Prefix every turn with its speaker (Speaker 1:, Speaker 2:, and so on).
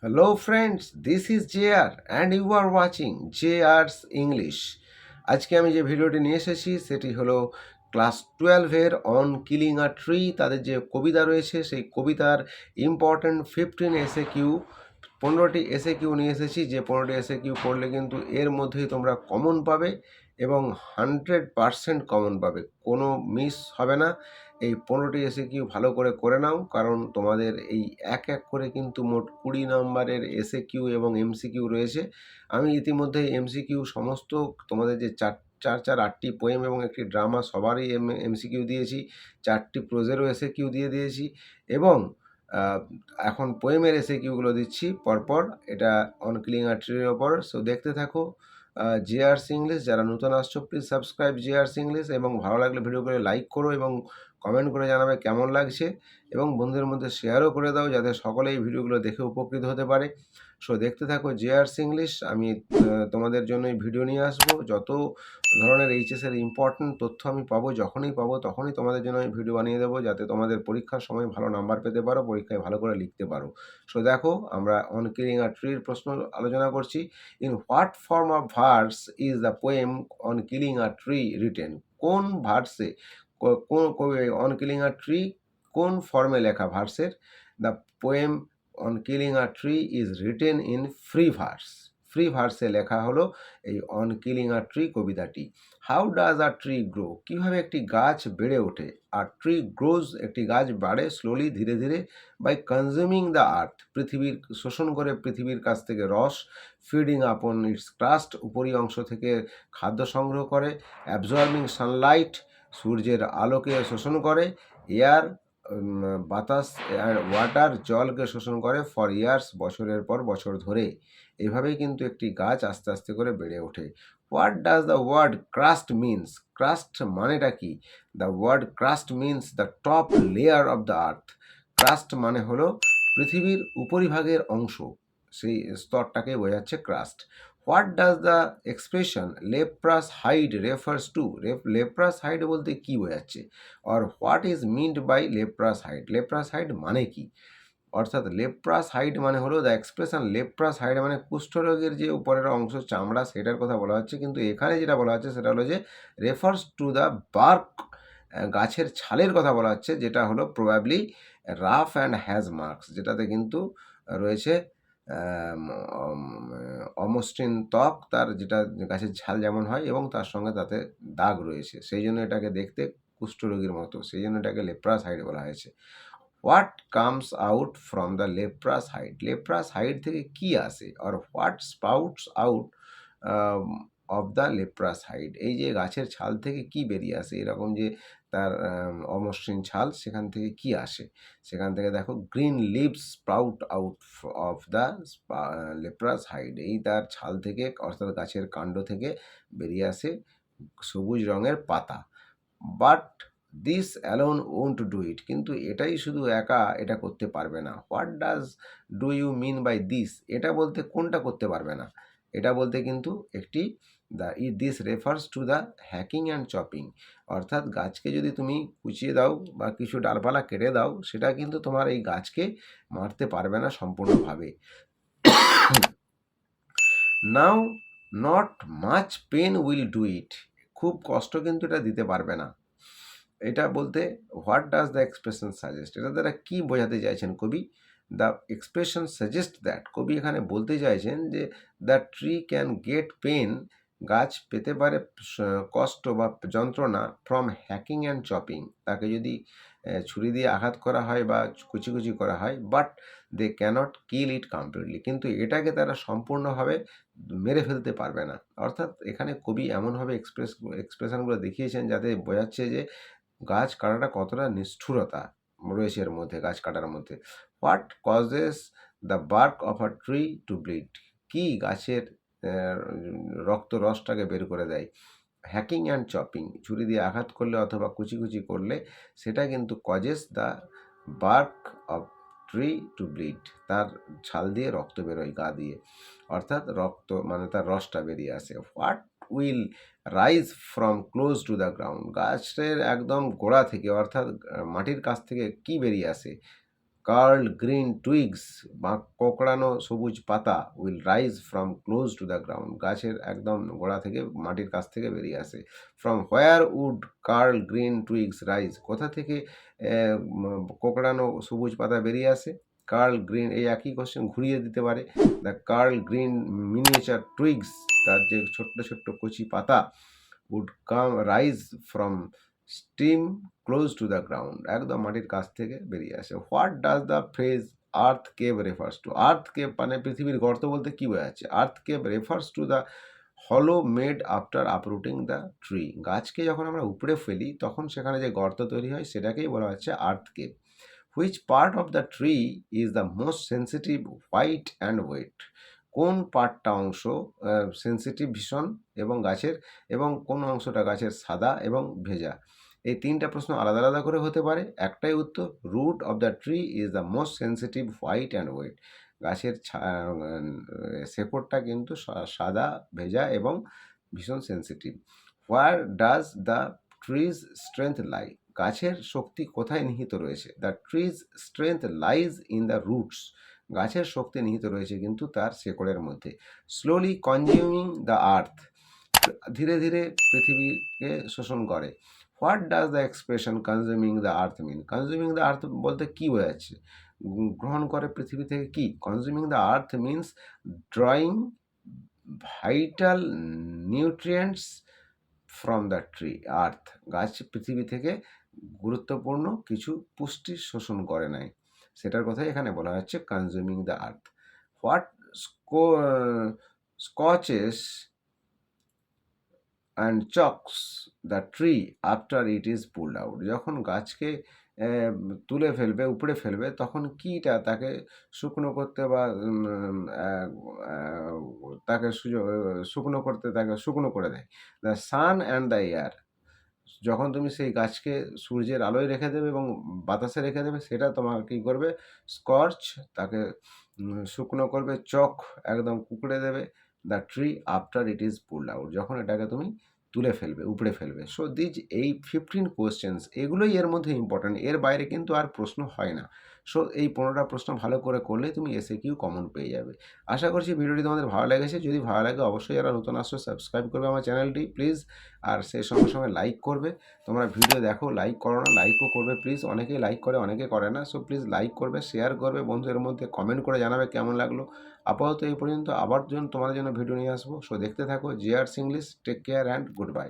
Speaker 1: Hello friends, this is JR and you are watching JR's English. আজকে আমি যে ভিডিওটি নিয়ে এসেছি সেটি হলো ক্লাস 12-এর অন কিলিং আ ট্রি। তাদের যে কবিতা রয়েছে সেই কবিতার ইম্পর্ট্যান্ট 15 এসএ কিউ 15টি এসএ কিউ নিয়ে এসেছি। যে 15টি এসএ কিউ পড়লে কিন্তু এর মধ্যেই তোমরা কমন পাবে এবং 100% কমন পাবে, কোনো মিস হবে না। এই 15টি এসএ কিউ ভালো করে নাও, কারণ তোমাদের এই এক এক করে কিন্তু মোট 20 নম্বরের এসএ কিউ এবং এমসিকিউ রয়েছে। আমি ইতিমধ্যে এমসিকিউ সমস্ত তোমাদের যে চার চার চার 8টি পোয়েম এবং একটি ড্রামা সবারই এমসিকিউ দিয়েছি, 4টি প্রোজেরও এসএ কিউ দিয়ে দিয়েছি এবং এখন পোয়েমের এসএ কিউগুলো দিচ্ছি পরপর। এটা অন কিলিং আ ট্রির ওপর। সো দেখতে থাকো জেআরস ইংলিশ। যারা নতুন আসছো প্লিজ সাবস্ক্রাইব জেআরস ইংলিশ এবং ভালো লাগলে ভিডিওগুলো লাইক করো এবং কমেন্ট করে জানাবে কেমন লাগছে এবং বন্ধুদের মধ্যে শেয়ারও করে দাও যাতে সকলে এই ভিডিওগুলো দেখে উপকৃত হতে পারে। সো দেখতে থাকো জেআরস ইংলিশ। আমি তোমাদের জন্য এই ভিডিও নিয়ে আসবো। যত ধরনের এইচএসের ইম্পর্টেন্ট তথ্য আমি পাবো, যখনই পাবো তখনই তোমাদের জন্য আমি ভিডিও বানিয়ে দেবো, যাতে তোমাদের পরীক্ষার সময় ভালো নাম্বার পেতে পারো, পরীক্ষায় ভালো করে লিখতে পারো। সো দেখো, আমরা অন কিলিং আ ট্রির প্রশ্ন আলোচনা করছি। In what form of verse is the poem on killing a tree written? কোন ভার্সে, কোন অন কিলিং আ ট্রি কোন ফর্মে লেখা ভার্সের? The poem on killing a tree is written in free verse. Free ভার্সে লেখা হলো এই অন কিলিং আ ট্রি কবিতাটি। How does a tree grow? কীভাবে একটি গাছ বেড়ে ওঠে? আর ট্রি গ্রোজ, একটি গাছ বাড়ে স্লোলি, ধীরে ধীরে, বাই কনজিউমিং দ্য আর্থ, পৃথিবীর শোষণ করে, পৃথিবীর কাছ থেকে রস, ফিডিং আপন ইটস ক্রাস্ট, উপরি অংশ থেকে খাদ্য সংগ্রহ করে, অ্যাবজর্বিং সানলাইট, সূর্যের আলোকে শোষণ করে, এয়ার বাতাস, ওয়াটার জলকে শোষণ করে, ফর ইয়ার্স, বছরের পর বছর ধরে। এভাবেই কিন্তু একটি গাছ আস্তে আস্তে করে বেড়ে ওঠে। What does the word crust means? Crust মানেটা কি? The word crust means the top layer of the earth. Crust মানে হলো পৃথিবীর উপরিভাগের অংশ, সেই স্তরটাকে বোঝাচ্ছে crust. What does the expression leprous hide refers to? Leprous hide বলতে কি বোঝাচ্ছে? Or what is meant by leprous hide? Leprous hide মানে কি? অর্থাৎ লেপ্রাস হাইড মানে হলো দ্য এক্সপ্রেশন লেপ্রাস হাইড মানে কুষ্ঠরোগের যে উপরের অংশ চামড়া, সেটার কথা বলা হচ্ছে। কিন্তু এখানে যেটা বলা হচ্ছে সেটা হলো যে রেফার্স টু দ্য বার্ক, গাছের ছালের কথা বলা হচ্ছে, যেটা হলো probably rough and has marks, যেটাতে কিন্তু রয়েছে অমসৃণ ত্বক, তার যেটা গাছের ছাল যেমন হয় এবং তার সঙ্গে তাতে দাগ রয়েছে, সেই জন্য এটাকে দেখতে কুষ্ঠরোগীর মতো, সেই জন্য এটাকে লেপ্রাস হাইড বলা হয়েছে। What comes out from the leprous hide? Leprous hide থেকে কি আসে? Or what sprouts out of the leprous hide? এই যে গাছের ছাল থেকে কি বেরিয়ে আসে, এরকম যে তার অমসৃণ ছাল, সেখান থেকে কি আসে? সেখান থেকে দেখো, green leaves sprout out of the leprous hide. এই তার ছাল থেকে, অর্থাৎ গাছের কাণ্ড থেকে বেরিয়ে আসে সবুজ রঙের পাতা। But this alone won't do it? কিন্তু এটাই শুধু একা এটা করতে পারবে না। What does do you mean by this? এটা বলতে কোনটা করতে পারবে না? এটা বলতে কিন্তু একটি this refers to the hacking and chopping, অর্থাৎ গাছকে যদি তুমি কুচিয়ে দাও বা কিছু ডালপালা কেটে দাও, সেটা কিন্তু তোমার এই গাছকে মারতে পারবে না সম্পূর্ণভাবে। Now not much pain will do it? খুব কষ্ট কিন্তু এটা দিতে পারবে না। এটা বলতে what does the expression suggest? এটা দ্বারা কী বোঝাতে চাইছেন কবি? দ্য এক্সপ্রেশন সাজেস্ট দ্যাট, কবি এখানে বলতে চাইছেন যে the tree can get pain, গাছ পেতে পারে কষ্ট বা যন্ত্রণা, ফ্রম হ্যাকিং অ্যান্ড চপিং, তাকে যদি ছুরি দিয়ে আঘাত করা হয় বা কুচি কুচি করা হয়, but they can't kill it completely, কিন্তু এটাকে তারা সম্পূর্ণভাবে মেরে ফেলতে পারবে না। অর্থাৎ এখানে কবি এমনভাবে এক্সপ্রেশনগুলো দেখিয়েছেন যাতে বোঝাচ্ছে যে গাছ কাটাটা কতটা নিষ্ঠুরতা রয়েছে এর মধ্যে, গাছ কাটার মধ্যে। What causes the bark of a tree to bleed? কি গাছের রক্ত রসটাকে বের করে দেয়? হ্যাকিং অ্যান্ড চপিং, ছুরি দিয়ে আঘাত করলে অথবা কুচি কুচি করলে, সেটা কিন্তু causes the bark of tree to bleed, তার ছাল দিয়ে রক্ত বেরোয়, গা দিয়ে, অর্থাৎ রক্ত মানে তার রসটা বেরিয়ে আসে। What will rise from close to the ground? গাছের একদম গোড়া থেকে, অর্থাৎ মাটির কাছ থেকে কি বেরিয়ে আসে? কার্ল গ্রিন টুইগস বা কোঁকড়ানো সবুজ পাতা will rise from close to the ground, গাছের একদম গোড়া থেকে মাটির কাছ থেকে বেরিয়ে আসে। From where would curl green twigs rise, কোথা থেকে কোঁকড়ানো সবুজ পাতা বেরিয়ে আসে? কার্ল গ্রিন, এই একই কোশ্চেন ঘুরিয়ে দিতে পারে। The curl green miniature twigs, তার যে ছোট্ট ছোট্ট কচি পাতা, would come rise from stem close to the ground, একদম মাটির কাছ থেকে বেরিয়ে আসে। What does the phrase earth cave refers to? Earth cave মানে পৃথিবীর গর্ত বলতে কী বোঝাচ্ছে? Earth cave refers to the hole made after uprooting the tree, গাছকে যখন আমরা উপড়ে ফেলি তখন সেখানে যে গর্ত তৈরি হয় সেটাকেই বলা হচ্ছে earth cave. Which part of the tree is the most sensitive, white and wet? কোন পার্টটা অংশ সেন্সিটিভ ভীষণ এবং গাছের, এবং কোন অংশটা গাছের সাদা এবং ভেজা? এই তিনটা প্রশ্ন আলাদা আলাদা করে হতে পারে, একটাই উত্তর। Root of the tree is the most sensitive, white and wet, গাছের শেকড়টা কিন্তু সাদা, ভেজা এবং ভীষণ sensitive. Where does the tree's strength lie? গাছের শক্তি কোথায় নিহিত রয়েছে? The tree's strength lies in the roots, গাছের শক্তি নিহিত রয়েছে কিন্তু তার শেকড়ের মধ্যে। স্লোলি কনজিউমিং দ্য আর্থ, ধীরে ধীরে পৃথিবীকে শোষণ করে। What does the expression consuming the earth mean? Consuming the earth বলতে কী বোঝাচ্ছে? গ্রহণ করে পৃথিবী থেকে কি? Consuming the earth means drawing vital nutrients from the tree earth, গাছ পৃথিবী থেকে গুরুত্বপূর্ণ কিছু পুষ্টি শোষণ করে নেয়, সেটার কথাই এখানে বলা হচ্ছে consuming the earth. What scorches and chokes the tree after it is pulled out? যখন গাছকে তুলে ফেলবে, উপড়ে ফেলবে, তখন কীটা তাকে শুকনো করতে বা তাকে শুকনো করতে, তাকে শুকনো করে দেয়? The sun and the air, যখন তুমি সেই গাছকে সূর্যের আলোয় রেখে দেবে এবং বাতাসে রেখে দেবে, সেটা তোমার কী করবে? স্কর্চ, তাকে শুকনো করবে। চক, একদম কুকড়ে দেবে the tree after it is pulled out, যখন এটাকে তুমি তুলে ফেলবে, উপড়ে ফেলবে। সো এই 15 কোয়েশ্চেন্স, এগুলোই এর মধ্যে ইম্পর্ট্যান্ট, এর বাইরে কিন্তু আর প্রশ্ন হয় না। সো এই 15টা প্রশ্ন ভালো করে করলে তুমি এসএকিউ কমন পেয়ে যাবে। আশা করছি ভিডিওটি তোমাদের ভালো লেগেছে। যদি ভালো লাগে অবশ্যই যারা নতুন আসছো সাবস্ক্রাইব করবে আমার চ্যানেলটি প্লিজ, আর সেই সঙ্গে সঙ্গে লাইক করবে। তোমরা ভিডিও দেখো, লাইক করো না, লাইকও করবে প্লিজ। অনেকেই লাইক করে, অনেকে করে না। সো প্লিজ লাইক করবে, শেয়ার করবে বন্ধুদের মধ্যে, কমেন্ট করে জানাবে কেমন লাগলো। আপাতত এই পর্যন্ত, আবার তোমাদের জন্য ভিডিও নিয়ে আসবো। সো দেখতে থাকো JR's English. Take care and good by.